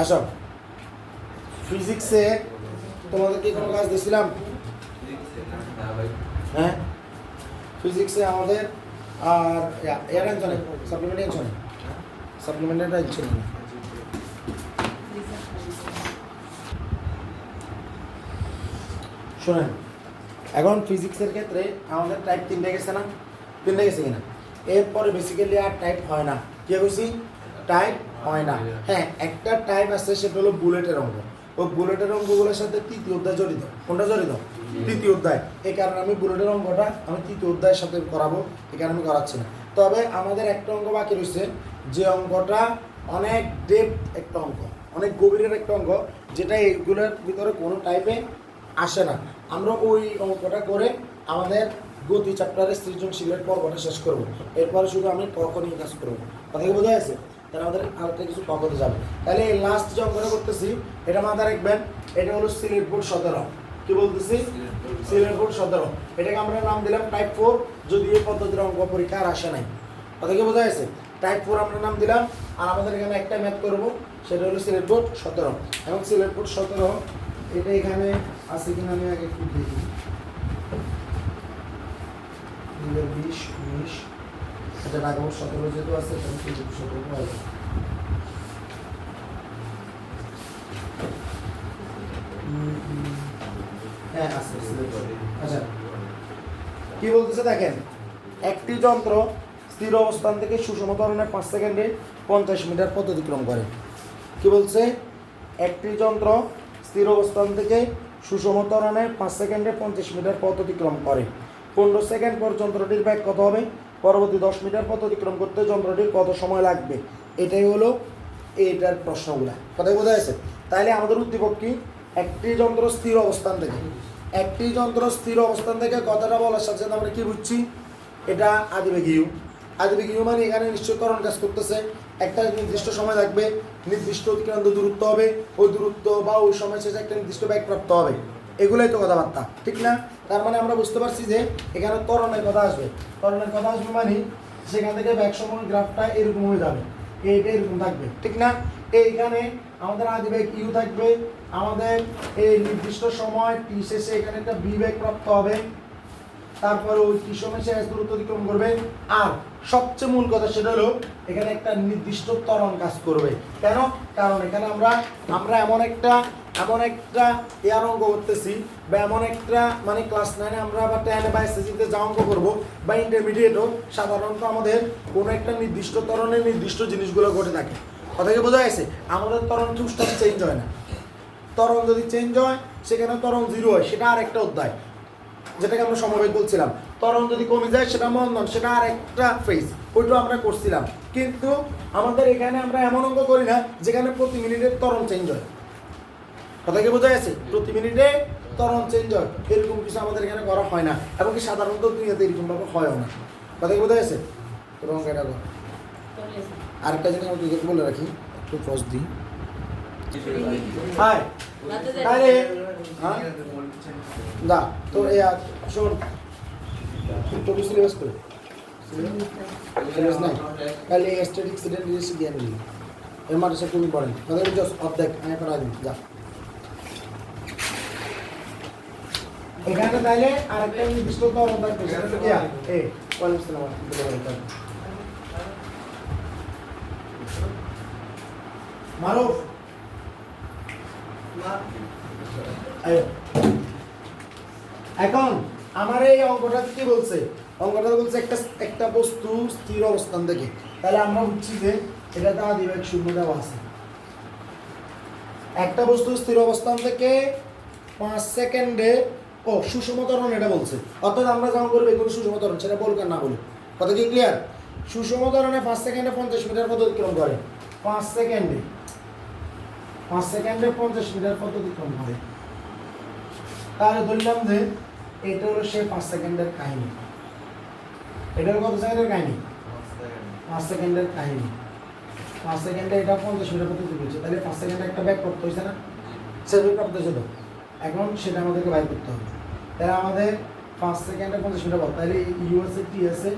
আসো, ফিজিক্সে তোমাদেরকে কোনো কাজ দিয়েছিলাম? হ্যাঁ, ফিজিক্সে আমাদের আর এর আনছনে সাপ্লিমেন্টারি আনছনে সাপ্লিমেন্টারি আনছনে না। শোনেন, এখন ফিজিক্সের ক্ষেত্রে আমাদের টাইপ 3টে গেছে না? 3টে গেছে কিনা? এরপরে বেসিক্যালি আর টাইপ হয় না। কি বলছি? টাইপ হয় না। হ্যাঁ, একটা টাইপ আছে, সেটা হলো বুলেটের অঙ্ক। ও বুলেটের অঙ্কগুলোর সাথে তৃতীয় অধ্যায় জড়িত। কোনটা জড়িত? তৃতীয় অধ্যায়। এই কারণে আমি বুলেটের অঙ্কটা আমি তৃতীয় অধ্যায়ের সাথে করাবো, এই কারণে আমি করাচ্ছি না। তবে আমাদের একটা অঙ্ক বাকি রয়েছে, যে অঙ্কটা অনেক ডেপথ একটা অঙ্ক, অনেক গভীরের একটা অঙ্ক, যেটা এইগুলোর ভিতরে কোনো টাইপে আসে না। আমরা ওই অঙ্কটা করে আমাদের গতি চ্যাপ্টারের সৃজনশীলের পর্বটা শেষ করব। এরপরে শুধু আমি কখনই কাজ করবো। কথা কি বোঝা যাচ্ছে? তাহলে আমাদের আরেকটা কিছু কখতে যাবে। তাহলে এই লাস্ট যে অঙ্কটা করতেছি, এটা মাথায় রাখবেন, এটা হলো সিলেট বোর্ড 17। কি বলতেছি? সিলেট বোর্ড 17। এটাকে আমরা নাম দিলাম টাইপ 4, যদি এই পদ্ধতির অঙ্ক পরীক্ষা আর আসে নাই। কথা কি বোঝা যাচ্ছে? টাইপ 4 আমরা নাম দিলাম। আর আমাদের এখানে একটা ম্যাথ করবো, সেটা হলো সিলেট বোর্ড 17। এবং সিলেট বোর্ড 17 এটা এখানে আছে কিনা আমি আগে একটু দেখি। 20, 19, এটা ঢাকা বোর্ড 17 যেহেতু আছে, তাহলে সিলেট বোর্ড 17 আছে। হ্যাঁ আছে সিলেট বোর্ড। আচ্ছা, কি বলতেছে দেখেন, একটি যন্ত্র স্থির অবস্থান থেকে সুষম ত্বরণে 5 সেকেন্ডে 50 মিটার পথ অতিক্রম করে। কি বলছে? একটি যন্ত্র স্থির অবস্থান থেকে সুষম ত্বরণে 5 সেকেন্ডে 50 মিটার পথ অতিক্রম করে। 15 সেকেন্ড পর যন্ত্রটির বেগ কত হবে? পরবর্তী 10 মিটার পথ অতিক্রম করতে যন্ত্রটির কত সময় লাগবে? এটাই হলো এইটার প্রশ্নগুলা। কথাই বোঝা যাচ্ছে? তাইলে আমাদের উদ্দীপক কি? একটি যন্ত্র স্থির অবস্থান থেকে, একটি যন্ত্র স্থির অবস্থান থেকে কথাটা বলার সাথে সাথে আমরা কি বুঝছি? এটা আদিবেগ ইউ। আদিবেগ ইউ মানে এখানে নিশ্চয় ত্বরণ কাজ করতেছে, একটা নির্দিষ্ট সময় লাগবে, নির্দিষ্ট অতিক্রান্ত দূরত্ব হবে, ওই দূরত্ব বা ওই সময় শেষে একটা নির্দিষ্ট বেগ প্রাপ্ত হবে। এগুলোই তো কথাবার্তা, ঠিক না? তার মানে আমরা বুঝতে পারছি যে এখানে ত্বরণের কথা আসবে। ত্বরণের কথা আসবে মানে সেখান থেকে বেগ সময় গ্রাফটা এরকম হয়ে যাবে, এইটা এরকম থাকবে, ঠিক না? এইখানে আমাদের আদিবেগ ইউ থাকবে, আমাদের এই নির্দিষ্ট সময় টি শেষে এখানে একটা বি বেগ প্রাপ্ত হবে, তারপরে ওই টি সময় সে এস দূরত্ব অতিক্রম করবে। আর সবচেয়ে মূল কথা সেটা হলো এখানে একটা নির্দিষ্ট ত্বরণ কাজ করবে। কেন? কারণ এখানে আমরা এমন একটা এয়ার অঙ্ক করতেছি, বা এমন একটা মানে ক্লাস 9-এ আমরা বা 10-এ বা এসএসসিতে যা অঙ্ক করবো বা ইন্টারমিডিয়েটও সাধারণত আমাদের কোনো একটা নির্দিষ্ট ত্বরণের নির্দিষ্ট জিনিসগুলো ঘটে থাকে। কথা কি বোঝা গেছে? আমাদের ত্বরণ টুকটাক চেঞ্জ হয় না। ত্বরণ যদি চেঞ্জ হয়, সেখানে ত্বরণ 0 হয়, সেটা আর একটা অধ্যায়, যেটাকে আমরা সমবেগ বলছিলাম। ত্বরণ যদি কমে যায়, সেটা মন্দন, সেটা আর একটা ফেজ, ওইটা আমরা করছিলাম। কিন্তু আমাদের এখানে আমরা এমন অঙ্ক করি না যেখানে প্রতি মিনিটে ত্বরণ চেঞ্জ হয়। কথা কি বোঝা গেছে? প্রতি মিনিটে ত্বরণ চেঞ্জ হয়, এরকম কিছু আমাদের এখানে করা হয় না, এবং কি সাধারণত দুনিয়াতে এরকমভাবে হয়ও না। কথা কি বোঝা গেছে? এবং এটা আরেকটা জিনিস আমি তোকে বলে রাখি, একটু পজ দিই। হাই আরে হ্যাঁ না তো শোন, তো সিলেবাস করে সিলেবাস নাই, তাহলে স্ট্যাটিক সিডেন্ট রিলেশন জ্ঞান দিই, এর মানে সে খুবই ইম্পর্টেন্ট। তাহলে জাস্ট অর্ধেক আমি করা দিই যা এখানে। তাইলে আরেকটা নির্দিষ্ট ত্বরণ থাকবে, সেটা তো কি এ ওয়ালাইকুম আসসালাম মারুফ এখন আমার এই অঙ্কটা কি বলছে? অঙ্কটা বলছে একটা বস্তু স্থির অবস্থান থেকে, তাহলে আমরা বুঝছি যে এটাতে আদিবেগ 0 দেওয়া আছে। একটা বস্তু স্থির অবস্থান থেকে 5 সেকেন্ডে সুষম ত্বরণ এটা বলছে, অর্থাৎ আমরা যখন করবো এগুলো সুষম ত্বরণ, সেটা বলুক আর না বলুক। কথা কি ক্লিয়ার? সুষম ত্বরণে 5 সেকেন্ডে 50 মিটার পথ অতিক্রম করে। 5 সেকেন্ডে 50 মিটার পথ অতিক্রম করে। তাহলে ধরলাম যে এটা হলো সে 5 সেকেন্ডের কাহিনী। এটা কত সেকেন্ডের কাহিনী? 5 সেকেন্ডের কাহিনী। 5 সেকেন্ডে এটা 50 মিটার পথ অতিক্রম করছে, তাহলে 5 সেকেন্ডে একটা ব্যাক প্রাপ্ত হয়েছে না? সে ব্যাক প্রাপ্ত হয়েছে। এখন সেটা আমাদেরকে বাইর করতে হবে। তাহলে আমাদের 5 সেকেন্ডে 50 মিটার পথ, তাহলে ইউ আছে, টি আছে,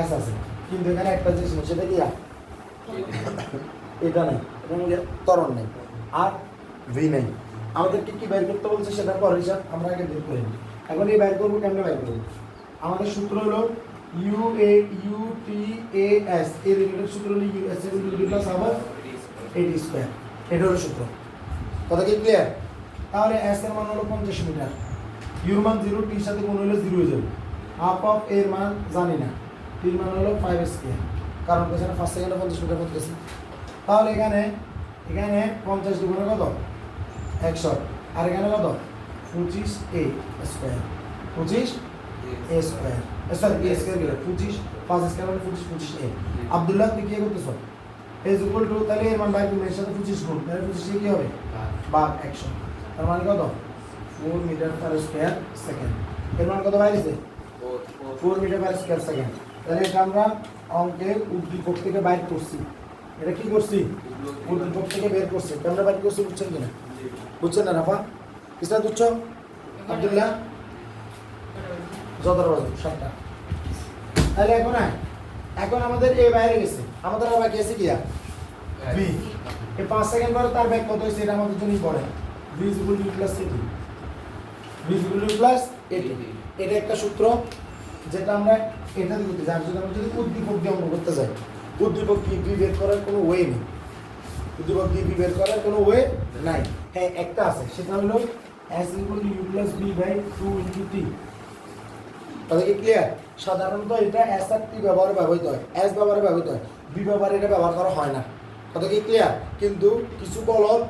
এস আছে, কিন্তু এখানে একটা জিনিস নেই, সেটা কি এটা নেই, এবং ত্বরণ নেই। আর ভি নেই। আমাদেরকে কি বের করতে বলছে সেটা পরে হিসাব, আমরা আগে বের করে নিই। এখন এই বের করবো, কেমনে বের করবো? আমাদের সূত্র হলো UTAS, এর রিলেটেড সূত্র হলো US প্লাস আবার AD স্কয়ার। এটা হলো সূত্র। কথা কি ক্লিয়ার? তাহলে S এর মান হলো 50 মিটার, ইউর মান 0, টির সাথে কোন হলে 0 হয়ে যাবে। হাফ অফ এর মান জানি না, টির মান হলো 5 স্কয়ার, কারণ এখানে ফার্স্ট সেকেন্ডে 50 মিটার করতেছি। তাহলে এখানে 50 দুগুণে কত? 100, আর এখানে কত? 25 a square, 25 a square, sorry a square গেল 25, 5 স্কয়ার মানে 25 a। আব্দুল্লাহ তুই কি করতেছ? is equal to, তাহলে এর মান বাইরে এর সাথে 25 গুণ, তাহলে 25 কি হবে? ভাগ 100, তার মানে কত? 4 মিটার পার স্কয়ার সেকেন্ড। এর মান কত বাইরেছে? 4 মিটার পার স্কয়ার সেকেন্ড। তাহলে এটা আমরা অঙ্কের উদ্দীপক থেকে বাইর করছি। এটা কি করছি? উদ্দীপক থেকে বের করছি। কেমন বাইর করছি বুঝছেন কিনা? বুঝছেন না রাফা? কিসা বুঝছো? আব্দুল্লাহ যত বাজে 7টা। তাহলে এখন আমাদের এ বাইরে গেছে, আমাদের আর বাকি আছে কি? বি। এই 5 সেকেন্ড পরে তার ব্যাক কত হইছে এটা আমাদের জন্য পড়ে। v = u + at, v = u + at। এটা একটা সূত্র যেটা আমরা এটা দিতে যাই, যদি উদ্দীপক দিয়ে অঙ্ক করতে যাই, উদ্দীপক কি বি বের করার কোনো ওয়ে নেই, উদ্দীপক দিয়ে বি বের করার কোনো ওয়ে নাই। হ্যাঁ একটা আছে, সেটা হলো s = u + b/2 × t। তাহলে কি ক্লিয়ার? সাধারণত এটা s আর t ব্যবহারে ব্যবহৃত হয়, s ব্যবহারে ব্যবহৃত হয়, b ব্যবহারে এটা ব্যবহার করা হয় না। কথা কি ক্লিয়ার? কিন্তু কিছু বলদ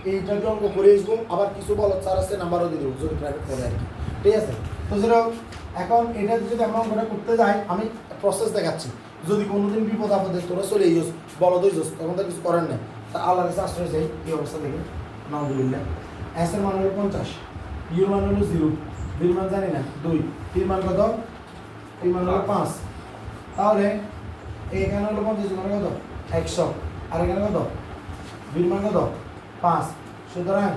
এইটাকে অঙ্ক করে আসবো, আবার কিছু বলদ স্যার আছে নাম্বারও দিয়ে দেবো যদি প্রাইভেট করে আর কি। ঠিক আছে? তো যেরকম এখন এটা যদি আমরা অঙ্কটা করতে যাই, আমি প্রসেস দেখাচ্ছি। যদি কোনোদিন বিপদ আপদে তোরা চলে যাস, বলদ হয়ে যাস, তখন তো কিছু করার নেই, তা আল্লাহর কাছে আশ্রয় চাই। এই অবস্থা দেখে নাউজুবিল্লাহ। s এর মান হলো 50, ইউর মান হলো 0, বির মান জানি না 2, টির মান কত? টির মান হলো 5। তাহলে এখানে হলো 50 মানে কত? 100, আর এখানে কত? বির মান কত? 5। সুতরাং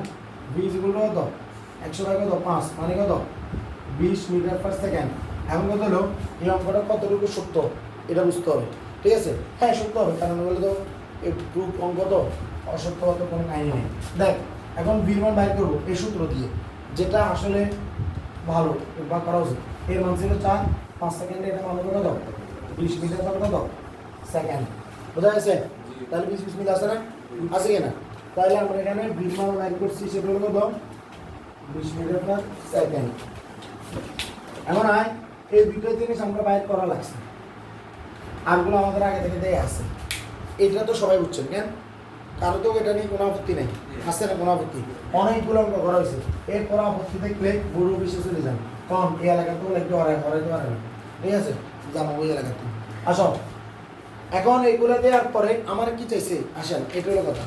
v = কত? 100 বাই কত? 5 মানে কত? 20 মিটার পার সেকেন্ড। এখন কত হলো এই অঙ্কটা কতটুকু সত্য এটা বুঝতে হবে। ঠিক আছে? হ্যাঁ সত্য হবে, কারণ বলে তো এই প্রুফ অঙ্ক তো অসত্য হতে কোনো কাহিনী নেই। দেখ এখন বির মান বাইর করবো এই সূত্র দিয়ে, যেটা আসলে ভালো বা করা উচিত। এর মান ছিল 4, 5 সেকেন্ডে এটা মান হবে কত? 20 মিটার পার কত সেকেন্ড। বোঝা গেছে? তাহলে 20 মিটার আছে না? আছে কিনা? তাহলে আমরা এখানে বির মান বাইর করছি, সেটা হলো কত? 20 মিটার পার সেকেন্ড। এখন এই দুটো জিনিস আমরা বাইর করা লাগছে, আরগুলো আমাদের আগে থেকে দেয়া আছে। এটা তো সবাই বুঝছেন, কেন? কারো তো এটা নিয়ে কোনো আপত্তি নেই, আছে না কোনো আপত্তি? অনেকগুলো অঙ্ক করা হয়েছে, এরপর আপত্তি দেখলে বড় অফিসে চলে যান, কারণ এই এলাকাতে একটু হরাইতে পারে না। ঠিক আছে? জানো ওই এলাকাতে আসো। এখন এইগুলো দেওয়ার পরে আমার কি চাইছে আসেন, এটা হলো কথা।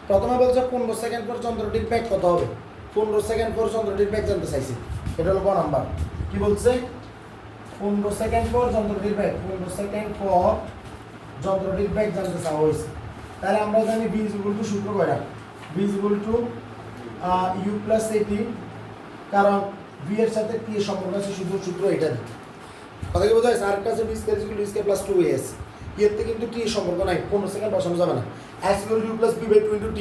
প্রথমে বলছে 15 সেকেন্ড পর যন্ত্রটির ব্যাগ কত হবে। 15 সেকেন্ড পর যন্ত্রটির ব্যাগ জানতে চাইছি, এটা হলো ক নাম্বার। কি বলছে? 15 সেকেন্ড পর যন্ত্রটির ব্যাগ, 15 সেকেন্ড পর যন্ত্রটির ব্যাগ জানতে চাওয়া হয়েছে। তাহলে আমরা জানি v = সূত্র কয়টা? v = u + at, কারণ v এর সাথে t এর সম্পর্ক আছে, শুধু সূত্র এটা দিই। কথা কি বোঝা যাচ্ছে? আর একটা আছে v² = u² + 2as, এতে কিন্তু t এর সম্পর্ক নাই, 15 সেকেন্ড বসানো যাবে না। s = u + b/2 × t,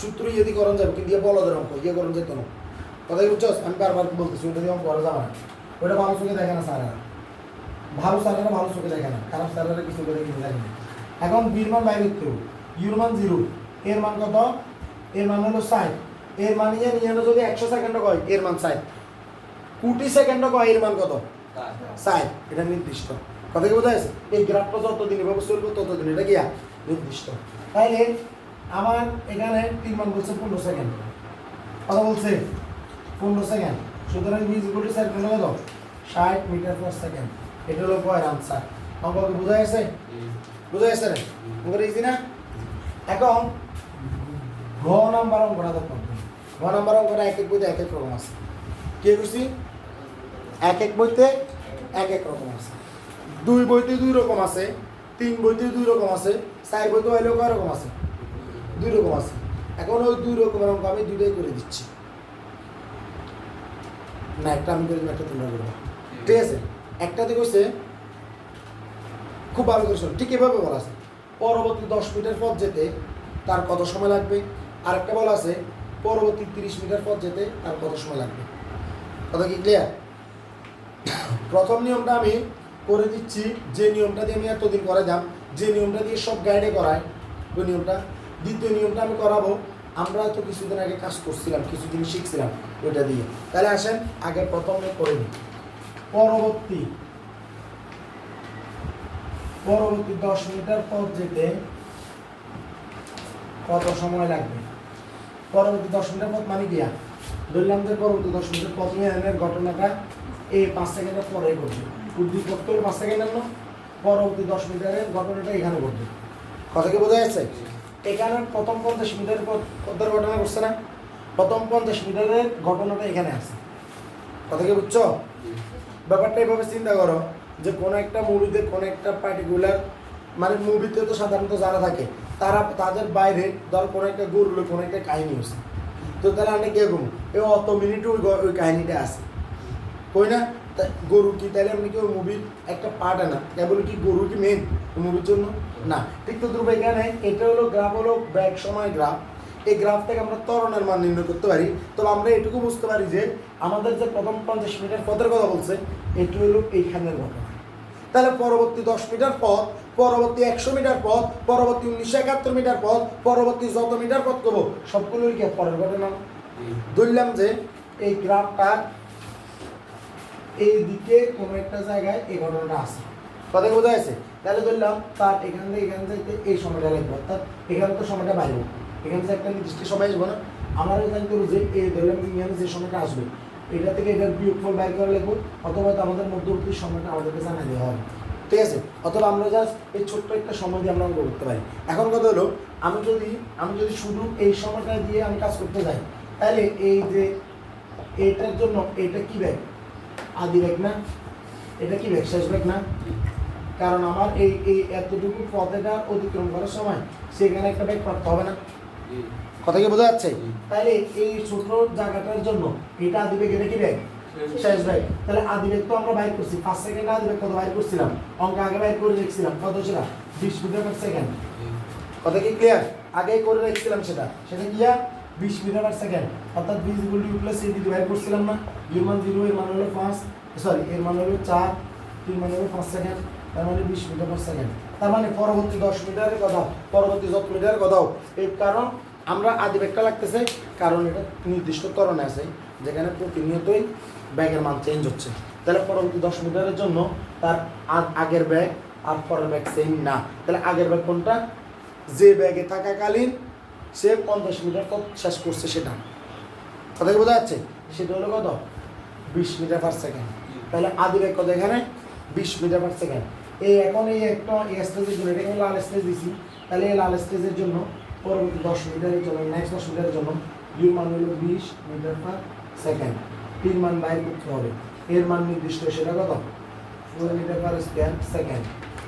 সূত্র ইয়ে করণ যাবে, কিন্তু ইয়ে বলদের অঙ্ক ইয়ে করণ যেত না। কথা কি বুঝছো? আমি বারবার বলতেছি ওটা দিয়ে অঙ্ক করা যাবে না, ওটা ভালো চোখে দেখে না স্যারেরা, ভালো স্যারেরা ভালো চোখে দেখে না, খারাপ স্যারেরা কিছু করে কিছু দেখে না। এখন বির মান বাইরে করতে হবে, ইউর মান 0, এর মান কত? এর মান হলো 60, এর মান নিয়ে যদি 100 সেকেন্ডও কয় এর মান 60, 20 সেকেন্ডও কয় এর মান কত? 60। এটা নির্দিষ্ট। কথা কি বোঝা যাচ্ছে? এই গ্রাফটা যতদিন এভাবে চলবে ততদিন এটা কি নির্দিষ্ট। তাইলে আমার এখানে তিন মান বলছে 15 সেকেন্ড, কথা বলছে 15 সেকেন্ড। সুতরাং v = কত? 60 মিটার পার সেকেন্ড। এটা হলো পয়ের আনসার। অঙ্ক কি বোঝা গেছে? বোঝা গেছে না? অঙ্কটা ইজি না? এখন ঘ নাম্বার অঙ্কটা দেখুন। ঘ নাম্বার অঙ্কটা এক এক বইতে এক এক রকম আছে। কি করছি? এক এক বইতে এক এক রকম আছে। 2 বইতে 2 রকম আছে, 3 বইতে 2 রকম আছে, 4 বইতে হইলেও কয় রকম আছে? 2 রকম আছে। এখন ওই 2 রকমের অঙ্ক আমি দুইটাই করে দিচ্ছি। না একটা আমি করে দিই, একটা তোমরা করবে। ঠিক আছে? একটাতে কইছে খুব ভালো করে শোনো, ঠিক এভাবে বলা আছে, পরবর্তী 10 মিটার পথ যেতে তার কত সময় লাগবে, আরেকটা বলা আছে পরবর্তী 30 মিটার পথ যেতে আর কত সময় লাগবে। কথা কি ক্লিয়ার? প্রথম নিয়মটা আমি করে দিচ্ছি, যে নিয়মটা দিয়ে আমি এতদিন করাইলাম, যে নিয়মটা দিয়ে সব গাইডে করায় ওই নিয়মটা। দ্বিতীয় নিয়মটা আমি করাবো, আমরা তো কিছুদিন আগে কাজ করছিলাম, কিছু জিনিস শিখছিলাম ওইটা দিয়ে। তাহলে আসেন আগে প্রথমে করে নিই। পরবর্তী 10 মিটার পথ যেতে কত সময় লাগবে। পরবর্তী 10 মিটার পথ মানে গিয়া ধরলাম যে পরবর্তী 10 মিটার পথ নিয়ে ঘটনাটা এই 5 সেকেন্ডের পরে ঘটবে। উদ্দীপ করতে হলে 5 সেকেন্ডের না, পরবর্তী 10 মিটারের ঘটনাটা এখানে ঘটবে। কথা কি বোঝা যাচ্ছে? এখানে প্রথম 50 মিটারের পথের ঘটনা ঘটছে না, প্রথম 50 মিটারের ঘটনাটা এখানে আছে। কথা কি বুঝছো? ব্যাপারটা এইভাবে চিন্তা করো যে কোনো একটা মুভিতে কোনো একটা পার্টিকুলার, মানে মুভিতে তো সাধারণত যারা থাকে তারা তাদের বাইরে ধর কোনো একটা গরুর কোনো একটা কাহিনী হচ্ছে, তো তারা অনেক এরকম এ অত মিনিটে ওই কাহিনীটা আছে কই না, গরু কি তাহলে আপনি কি ওই মুভির একটা পার্ট না, কেবল কি গরু কি মেন মুভির জন্য না। ঠিক তো দ্রুব এখানে এটা হলো গ্রাফ, হলো ব্যাক সময় গ্রাফ। এই গ্রাফ থেকে আমরা ত্বরণের মান নির্ণয় করতে পারি। তবে আমরা এটুকু বুঝতে পারি যে আমাদের যে প্রথম 50 মিটার পথের কথা বলছে এটু হলো এইখানের ঘটনা। তাহলে পরবর্তী 10 মিটার পথ, পরবর্তী 100 মিটার পথ, পরবর্তী 1971 মিটার পথ, পরবর্তী যত মিটার পথ করবো সবগুলোই কি পরের ঘটনা। ধরলাম যে এই গ্রাফটা এইদিকে কোনো একটা জায়গায় এই ঘটনাটা আছে, কথা বোঝা যাচ্ছে? তাহলে ধরলাম তার এখান থেকে এখান থেকে এই সময়টা লাগবে, অর্থাৎ এখানে তো সময়টা বাইরে, এখান থেকে একটা নির্দিষ্ট সময় আসবো না। আমার এখানে করবো যে এই ধরলাম এখানে যে সময়টা আসবে এটা থেকে এটার বিয়োগফল বাইর করা লাগবে, অথবা আমাদের মধ্যবর্তী সময়টা আমাদেরকে জানাই দেওয়া হবে, ঠিক আছে? অথবা আমরা জাস্ট এই ছোট্ট একটা সময় দিয়ে আমরা অঙ্ক করতে পারি। এখন কথা হলো আমি যদি শুধু এই সময়টা দিয়ে আমি কাজ করতে যাই, তাহলে এই যে এইটার জন্য এটা কি ব্যাগ, আদি ব্যাগ না, এটা কি ব্যাগ, শেষ ব্যাগ না? কারণ আমার এই এতটুকু পথেটা অতিক্রম করার সময় সেখানে একটা ব্যাগ প্রাপ্ত হবে না। কথা কি বোঝা যাচ্ছে? তাহলে এই ছোট জায়গাটার জন্য এটা আদি ব্যাগ, এটা কি ব্যাগ, শেষ ব্যাগ। তাহলে আদি ব্যাগ তো আমরা বাইর করছি 5 সেকেন্ড, আদি ব্যাগ কত বাইর করছিলাম, অঙ্ক আগে বাইর করে রেখেছিলাম, কত ছিল 20 মিটার পার সেকেন্ড। কথা কি ক্লিয়ার? আগে করে রেখেছিলাম সেটা কি 20 মিটার পার সেকেন্ড, অর্থাৎ v = u + c দিয়ে বাইর করছিলাম না। এর মান 0, এর মান হলো 5, সরি এর মান হলো 4, 3 মান হলো 5 সেকেন্ড, তার মানে 20 মিটার পার সেকেন্ড। তার মানে পরবর্তী 10 মিটারের কথা, পরবর্তী যত মিটারের কথাও এই, কারণ আমরা আদি ব্যাগটা লাগতেছে, কারণ এটা নির্দিষ্ট ত্বরণে আছে যেখানে প্রতিনিয়তই ব্যাগের মান চেঞ্জ হচ্ছে। তাহলে পরবর্তী 10 মিটারের জন্য তার আগের ব্যাগ আর পরের ব্যাগ সেম না। তাহলে আগের ব্যাগ কোনটা, যে ব্যাগে থাকাকালীন সে 50 মিটার পথ শেষ করছে সেটা। কথা কি বোঝা যাচ্ছে? সেটা হলো কত, 20 মিটার পার সেকেন্ড। তাহলে আদি ব্যাগ কত এখানে 20 মিটার পার সেকেন্ড। এই এখন এই একটা স্টেজের জন্য, এটা লাল স্টেজ দিছি, তাহলে এই লাল স্টেজের জন্য পরবর্তী 10 মিটারের জন্য, নেক্সট 10 মিটারের জন্য ইউর মান হলো 20 মিটার পার সেকেন্ড। টির মান বাইর করতে হবে, এর মান নির্দিষ্ট সেটা কত 4 মিটার পার স্কয়ার সেকেন্ড,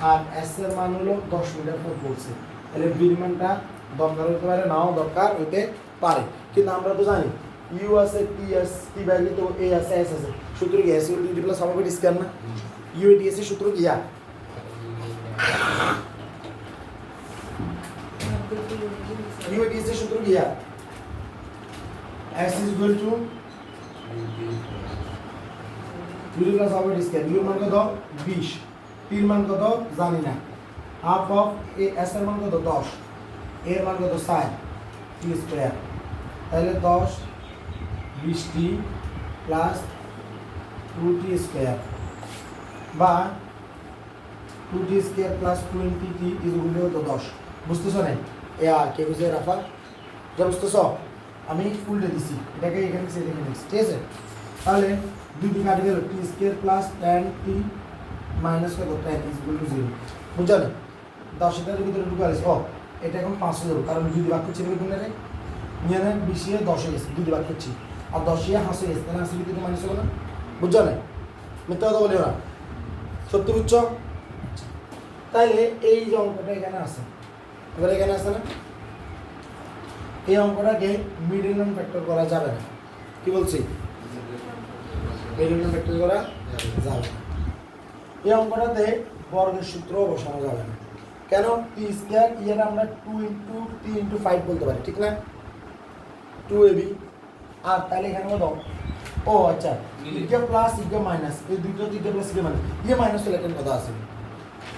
আর এস এর মান হলো 10 মিটার পার বলছে। তাহলে বির মানটা দরকার হতে পারে, নাও দরকার হতে পারে, কিন্তু আমরা তো জানি ইউ আছে, টি বাইরে তো এ আছে, এস আছে, সূত্র কি S equal to T plus সামাবেট স্কয়ার না, ইউ এ টি এস এর সূত্র কি ইউ এ টি এস এর সূত্র কি S is equal to T plus সামাবেট স্কয়ার। ইউ মান কত 20, টির মান কত জানি না, হাফ অফ এ এস এর মান কত 10, এর মান কত 60 টি স্কয়ার। তাহলে 10 20t প্লাস 2t স্কয়ার বা 2t square plus 20t equal to 10। বুঝতেছো না? কে বুঝে রাফা যা বুঝতেছো? আমি উল্টে দিছি, এটাকে এখানে থেকে এখানে দিচ্ছি, ঠিক আছে? তাহলে 2t কাটে গেল, t square plus 10t minus কত 10 ইকুয়াল টু 0। বুঝছো না? 10 এর ভিতরে ঢুকাইছ, এটা এখন 5 হয়ে যাবে, কারণ যদি বাক্য ছিল কোন রে নিয়ে 20 এ 10 হয়ে গেছে, দুটি বাক্য করছি, আর 10 এ হাসে গেছে, তাহলে হাসি ভিতরে মাইনাস হবে না। বুঝছো না? মিথ্যা কথা বলি ওরা, সত্যি বুঝছো? তাইলে এই যে অঙ্কটা এখানে আছে, এবার এখানে আছে না, এই অঙ্কটাকে মিডল নাম ফ্যাক্টর করা যাবে না। কি বলছি? মিডল নাম ফ্যাক্টর করা যাবে না। এই অঙ্কটাতে বর্গের সূত্র বসানো যাবে না। কেন? টি স্কয়ার ইয়ার আমরা 2 × 3 × 5 বলতে পারি, ঠিক না? 2ab আর তাহলে এখানে কত ও আচ্ছা ইগা প্লাস ইগা মাইনাস এই দুটো ইগা প্লাস ইগা মাইনাস ইয়ে মাইনাস তো লেখার কথা আছে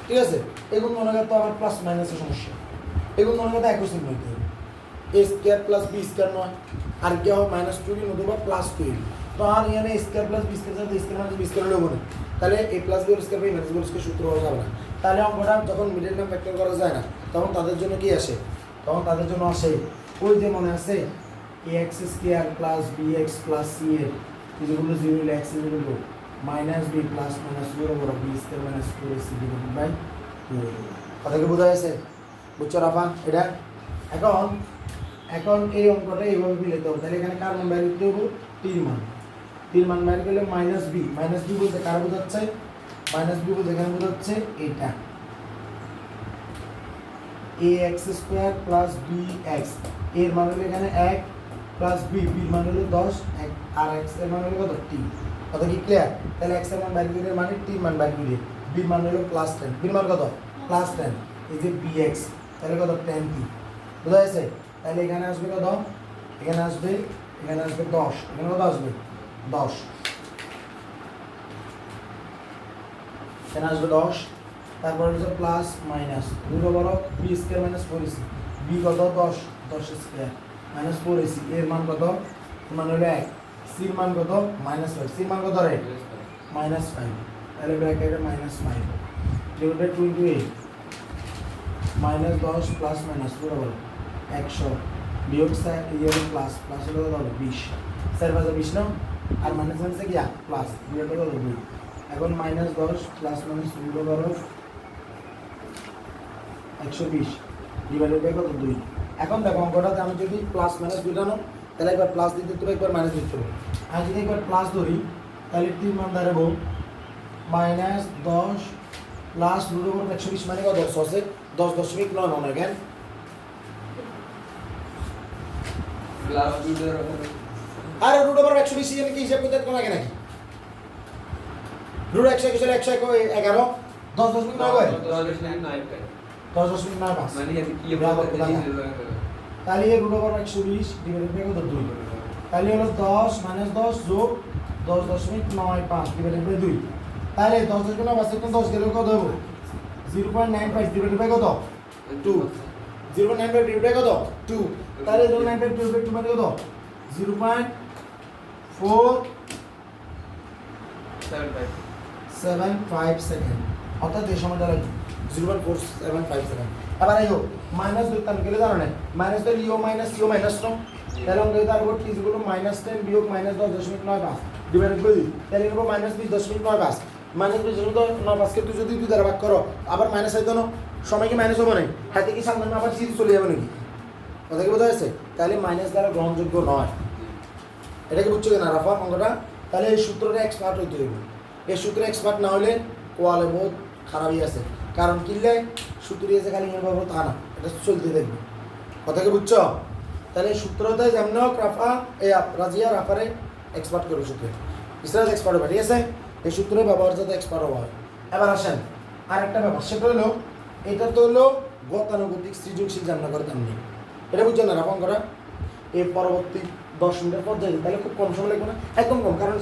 ঠিক আছে এগুলো মনে করতে আবার প্লাস মাইনাসের সমস্যা এগুলো মনে করতে একই চিহ্ন হইতে হবে a square plus b square নয় আর কি হবে মাইনাস 2b নতুবা প্লাস 2ab তো আর এখানে a square plus b square সাথে স্কয়ার মাইনাস b স্কয়ার হলো না তাহলে a plus b square by minus b square সূত্র হয়ে যাবে না তাহলে অঙ্কটা যখন মিডল টার্ম ফ্যাক্টর করা যায় না তখন তাদের জন্য কি আসে তখন তাদের জন্য আসে ওই যে মনে আছে ax square plus bx plus c এর যেগুলো 0 হলে x এর হলো মাইনাস b প্লাস মাইনাস 0 বড় b square minus 4ac divided by 2 কথা কি বোঝা গেছে বুঝছো রাফা এটা এখন এই অঙ্কটা এইভাবে মিলাতে হবে তাহলে এখানে কার মান বাইর করতে হবে টির মান বাইর করলে মাইনাস বি বলতে কার বোঝাচ্ছে মাইনাস বি বলতে এখানে বোঝাচ্ছে এটা ax স্কয়ার প্লাস bx এর মান হলো এখানে 1 প্লাস b এর মান হলো 10 আর x এর মান হলো কত t কথা কি ক্লিয়ার তাহলে x এর মান বাইর করে মানে t এর মান বাইর করে b এর মান হলো প্লাস 10 b এর মান কত প্লাস 10 এই যে bx তাহলে কত 10t বুঝা গেছে তাহলে এখানে আসবে কত এখানে আসবে 10 এখানে কত আসবে 10 এখানে আসবে 10 তারপর হচ্ছে প্লাস মাইনাস দুটো বড় b square minus 4ac b কত 10 স্কয়ার মাইনাস 4ac এর মান কত এর মান হলো 1 c এর মান কত মাইনাস 5 c এর মান কত রে মাইনাস 5 তাহলে ব্র্যাকেটে minus 5 divided 28 minus 10 plus minus পুরো বলো 100 বিয়োগ ইয়ে প্লাস প্লাস হলো কত 20 স্যার বাজে 20 না আর মাইনাস মাইনাসে কি প্লাস ডিভাইডেড কত 2 এখন মাইনাস 10 প্লাস মাইনাস পুরো বলো 120 ডিভাইডেড বাই কত 2 এখন দেখো অঙ্কটাতে আমি যদি প্লাস মাইনাস দুটো নাও তাহলে একবার প্লাস দিতে হবে একবার মাইনাস দিতে হবে আর যদি একবার প্লাস ধরি তাহলে টি মান দাঁড়াবো মাইনাস 10 প্লাস রুট ওভার 120 মানে কত 10 এর 10.9 মনে কেন প্লাস আর রুট ওভার 120 এর কি হিসাব করতে কোন লাগে নাকি রুট 100 কিসের 111 10.9 হয় 10.9 পাস মানে কি হবে তাহলে রুট ওভার 120 ডিভাইডেড বাই কত 2 তাহলে হলো 10 মাইনাস 10 যোগ 10.95 ডিভাইডেড বাই 2 তাহলে 10.9 থেকে 10 গেলে কত হবে 0.95 ডিভাইডেড বাই কত 2 0.95 ডিভাইডেড বাই কত 2 তাহলে 0.95 ডিভাইডেড বাই 2 মানে কত 0.475 সেকেন্ড অর্থাৎ এই সময়টা লাগবে 0.475 সেকেন্ড এবার আইও মাইনাস ধরতাম গেলে জানো না মাইনাস তো ইও মাইনাস নো তাহলে আমরা তার উপর কি গুলো -10 বিয়োগ -10.95 ডিভাইডেড বাই তাহলে এর উপর -20.95 -20.95 কে তুই যদি 2 দ্বারা ভাগ করো আবার মাইনাস আইতো না সময় কি মাইনাস হবে না হাতে কি সামনে আবার জিরো চলে যাবে নাকি কথা কি বোঝা যাচ্ছে তাহলে মাইনাস দ্বারা গ্রহণযোগ্য নয় এটা কি বুঝছো না রাফা অঙ্কটা তাহলে এই সূত্রটা এক্সপার্ট হইতে হবে এই সূত্রে এক্সপার্ট না হলে কোয়ালে বহুত খারাপই আছে কারণ কিনলে সূত্র দিয়েছে খালি এর বাবু তা না এটা চলতে দেখবে কথা কি বুঝছো তাহলে সূত্রতে যেমন রাফা এই রাজিয়া রাফারে এক্সপার্ট করে সূত্রে ইসরায়েল এক্সপার্ট হবে ঠিক আছে এই সূত্রের ব্যবহার যাতে এক্সপার্ট হওয়া হয় এবার আসেন আরেকটা ব্যাপার সেটা হলো এটা তো হলো গতানুগতিক সৃজনশীল জানা করে তেমনি এটা বুঝছো না রাফা করা এর পরবর্তী 10 মিনিটের পর যাই তাহলে খুব কম সময় লাগবে না একদম কম কারণ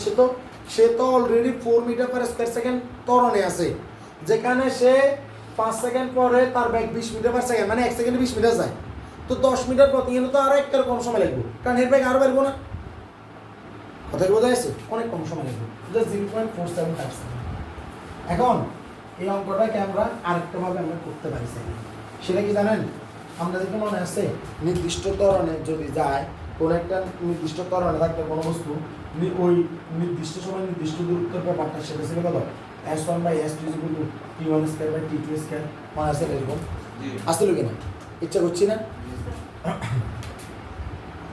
সে তো already 4 metre per square second ত্বরণে আছে যেখানে সে 5 সেকেন্ড পরে তার ব্যাগ 20 মিটার পার সেকেন্ড মানে 1 সেকেন্ডে 20 মিটার যায় তো 10 মিটার প্রতি গেলে তো আরো একটা কম সময় লাগবে কারণ এর ব্যাগ আরো বাড়বো না কথা কি বোঝা যাচ্ছে অনেক কম সময় লাগবে জাস্ট 0.475 সেকেন্ড এখন এই অঙ্কটাকে আমরা আরেকটা ভাবে আমরা করতে পারি সেটা কি জানেন আমরা দেখে মনে আছে নির্দিষ্ট ত্বরণে যদি যায় কোন একটা নির্দিষ্ট ত্বরণে থাকতে কোনো বস্তু ওই নির্দিষ্ট সময় নির্দিষ্ট দূরত্বের ব্যাপারটা সেটা ছিল কত s1 by s2 t1 square by t2 square মনে আছে এরকম আসলে কিনা ইচ্ছা করছি না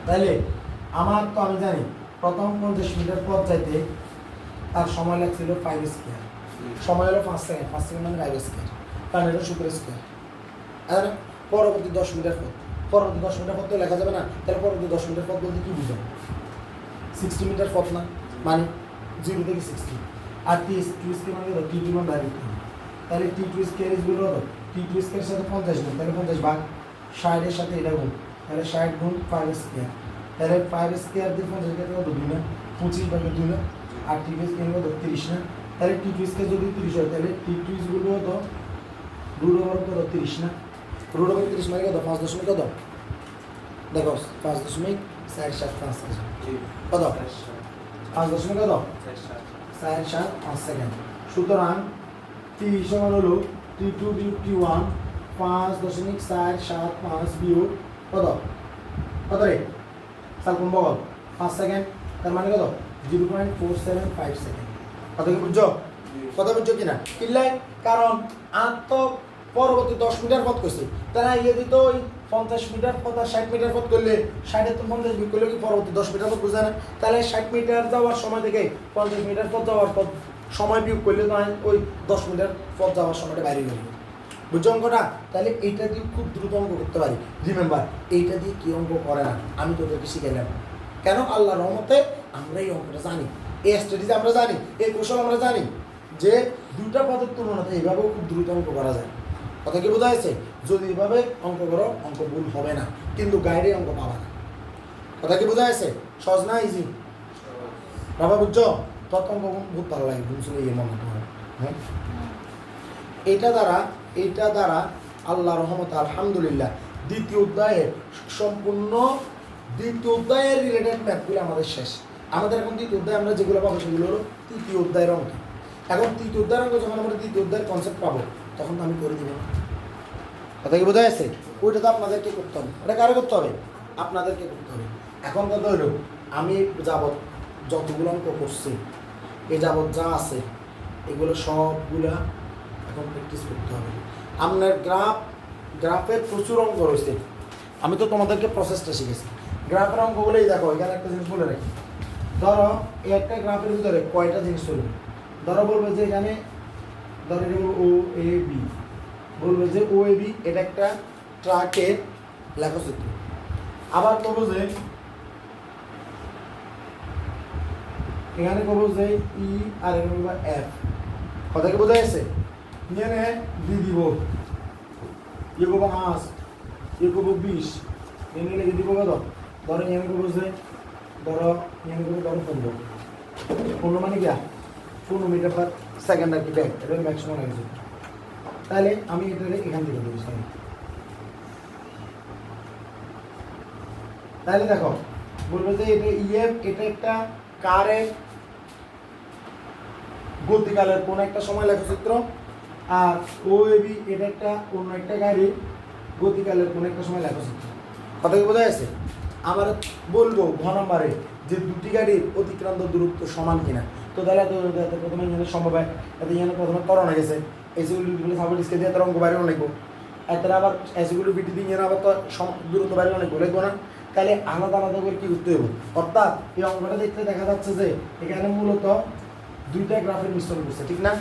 তাহলে আমার তো আমি জানি প্রথম 50 মিটার পথ যাইতে তার সময় লাগছিল 5 স্কয়ার সময় হলো 5 সেকেন্ড 5 সেকেন্ড মানে 5 স্কয়ার কারণ এটা সূত্র স্কয়ার আর পরবর্তী 10 মিটার পথ পরবর্তী 10 মিটার পথ তো লেখা যাবে না তাহলে পরবর্তী 10 মিটার পথ বলতে কি বুঝায় 60 মিটার পথ না মানে 0 থেকে 60 আর t2 স্কয়ার মানে t2 মান ডাইরেক্ট তাহলে t2 square is equal two t2 square সাথে 50 গুণ তাহলে 50 ভাগ 60 এর সাথে এটা গুণ তাহলে 60 গুণ 5 স্কয়ার তাহলে 5 স্কয়ার দিয়ে 50 কে কত 2 না 25 ভাগে 2 না আর টি বেস কেন কত 30 না তাহলে টি বেস কে যদি 30 হয় তাহলে টি বেস গুলো কত রুট ওভার কত 30 না রুট ওভার 30 মানে কত 5 দশমিক কত দেখো 5.475 কত 5 দশমিক কত 475 সেকেন্ড সুতরাং টি সমান হলো t2 বিয়োগ t1 5.475 বিয়োগ কত কত রে সালকুন বল 5 সেকেন্ড তার মানে কত 0.475 সেকেন্ড কথা কি বুঝছো কথা বুঝছো কিনা কিল্লাই কারণ আর তো পরবর্তী 10 মিটার পথ করছে তারা ইয়ে দিত ওই 50 মিটার পথ আর 60 মিটার পথ করলে 60 তো 50 বিয়োগ করলে কি পরবর্তী 10 মিটার পথ বুঝা না তাহলে 60 মিটার যাওয়ার সময় থেকে 50 মিটার পথ যাওয়ার পথ সময় বিয়োগ করলে তো ওই 10 মিটার পথ যাওয়ার সময়টা বাইরে গেল বুঝছো অঙ্কটা তাহলে এইটা দিয়ে খুব দ্রুত অঙ্ক করতে পারি রিমেম্বার এইটা দিয়ে কি অঙ্ক করে না আমি তোদেরকে শিখাইলাম কেন আল্লাহর রহমতে আমরা এই অঙ্কটা জানি এই স্ট্র্যাটেজি আমরা জানি এই কৌশল আমরা জানি যে দুটা পদের তুলনাতে এইভাবেও খুব দ্রুত অঙ্ক করা যায় কথা কি বোঝা যাচ্ছে যদি এইভাবে অঙ্ক করো অঙ্ক ভুল হবে না কিন্তু গাইডে অঙ্ক পাবা না কথা কি বোঝা যাচ্ছে সহজ না ইজি বাবা বুঝছো তত অঙ্ক বহুত ভালো লাগে বুঝলে এই মনে হয় হ্যাঁ এটা দ্বারা আল্লাহ রহমত আলহামদুলিল্লাহ দ্বিতীয় অধ্যায়ের রিলেটেড ম্যাথগুলো আমাদের শেষ আমাদের এখন দ্বিতীয় অধ্যায় আমরা যেগুলো পাবো সেগুলো হলো তৃতীয় অধ্যায়ের অঙ্ক এখন তৃতীয় অধ্যায়ের অঙ্ক যখন আমরা দ্বিতীয় অধ্যায়ের কনসেপ্ট পাবো তখন তো আমি করে দিব না কথা কি বোঝা যাচ্ছে ওইটা তো আপনাদেরকে করতে হবে ওটা কারো করতে হবে আপনাদেরকে করতে হবে এখন কথা হলো আমি যাবত যতগুলো অঙ্ক করছি এ যাবত যা আছে এগুলো সবগুলা এখন প্র্যাকটিস করতে হবে আপনার গ্রাফের প্রচুর অঙ্ক রয়েছে আমি তো তোমাদেরকে প্রসেসটা শিখেছি গ্রাফের অঙ্কগুলোই দেখো এখানে একটা জিনিস বলে রাখি ধরো এই একটা গ্রাফের ভিতরে কয়টা জিনিস চলবে ধরো বলবে যে এখানে ধরো এটা ও এ বি বলবে যে ও এ বি এটা একটা ট্রাকের লেখচিত্র আবার বলবো যে এখানে বলবো যে ই আর এখানে বলবো এফ কথা কি বোঝা যাচ্ছে নিয়ে নে দিয়ে দিব ইয়ে করবো 5 ইয়ে করবো 20 এনে লিখে দিব কত ধরো এখানে করবো যে ধরো এখানে করবো ধরো 15 মানে কি 15 মিটার পার সেকেন্ড আর কি ব্যাগ এটা ম্যাক্সিমাম আছে তাহলে আমি এটা এখান থেকে দেবো তাহলে দেখো বলবো যে এটা ইএফ এটা একটা কারের গতিকালের কোন একটা সময় লেখচিত্র আর ওএবি এটা একটা অন্য একটা গাড়ি গতিকালের কোন একটা সময় লেখচিত্র কথা কি বোঝা যাচ্ছে আমার বলবো ঘ নম্বরে যে দুটি গাড়ির অতিক্রান্ত দূরত্ব সমান কিনা তো তাহলে এত প্রথমে এখানে সম্ভব হয় এত এখানে প্রথমে ত্বরণ হয়ে গেছে এসিগুলো সাপোর্ট স্কেল দিয়ে তার অঙ্ক বাইরে লিখবো এত আবার এসিগুলো বিটি দিয়ে আবার তো দূরত্ব বাইরে লিখবো লিখবো না তাহলে আলাদা আলাদা করে কি করতে হবে অর্থাৎ এই অঙ্কটা দেখতে দেখা যাচ্ছে যে এখানে মূলত দুইটা গ্রাফের মিশ্রণ করছে ঠিক না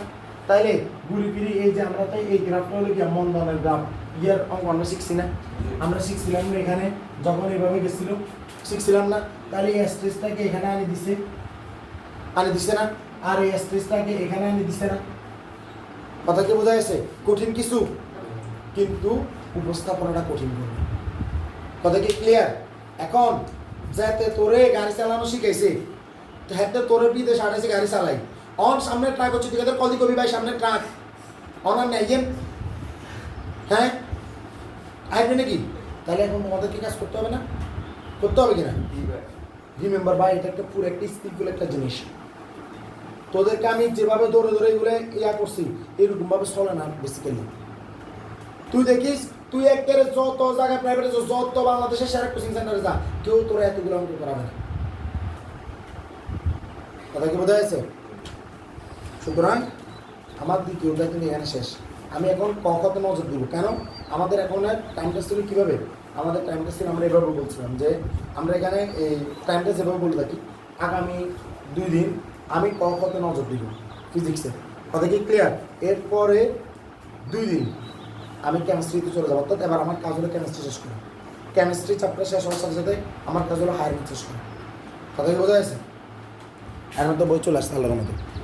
তাইলে ঘুরি ফিরি এই যে আমরা তো এই গ্রাফটা হলো কি মন্দনের গ্রাফ ইয়ার অঙ্ক আমরা শিখছি না আমরা শিখছিলাম না এখানে যখন এইভাবে গেছিল শিখছিলাম না তাহলে এই স্ট্রেসটাকে এখানে আনি দিছে না আর এই স্ট্রেসটাকে এখানে আনি দিছে না কথা কি বোঝা যাচ্ছে কঠিন কিছু কিন্তু উপস্থাপনাটা কঠিন করবে কথা কি ক্লিয়ার এখন যাতে তোরে গাড়ি চালানো শিখাইছে হাতে তোরে বিদেশ আড়াইছে গাড়ি চালাই অন সামনে ট্রাক হচ্ছে ঠিক আছে কদি কবি ভাই সামনে ট্রাক অন আর নেই হ্যাঁ আসবে নাকি তাহলে এখন তোমাদের কি কাজ করতে হবে না করতে হবে কিনা রিমেম্বার ভাই এটা একটা পুরো একটা স্কিলফুল একটা জিনিস তোদেরকে আমি যেভাবে দৌড়ে দৌড়ে এগুলো ইয়া করছি এরকমভাবে চলে না বেসিক্যালি তুই দেখিস তুই একেবারে যত জায়গায় প্রাইভেটে যত বাংলাদেশের সেরা কোচিং সেন্টারে যা কেউ তোরা এতগুলো অঙ্ক করাবে না কথা কি বোঝা যাচ্ছে সুতরাং আমার দ্বিতীয় অধ্যায় কিন্তু এখানে শেষ আমি এখন কখতে নজর দিব কেন আমাদের এখন টাইম টেস্ট ছিল কীভাবে আমাদের টাইম টেস্ট ছিল আমরা এভাবে বলছিলাম যে আমরা এখানে এই টাইম টেস্ট এভাবে বলে থাকি আগামী 2 দিন আমি কখতে নজর দিব ফিজিক্সে কথা কি ক্লিয়ার এরপরে 2 দিন আমি কেমিস্ট্রিতে চলে যাবো অর্থাৎ এবার আমার কাজ হলো কেমিস্ট্রি শেষ করা কেমিস্ট্রি চ্যাপ্টার শেষ হওয়ার সাথে সাথে আমার কাজ হলো হায়ার শেষ করা কথা কি বোঝা যাচ্ছে এখন তো বই চলে আসছে আল্লাহর মতো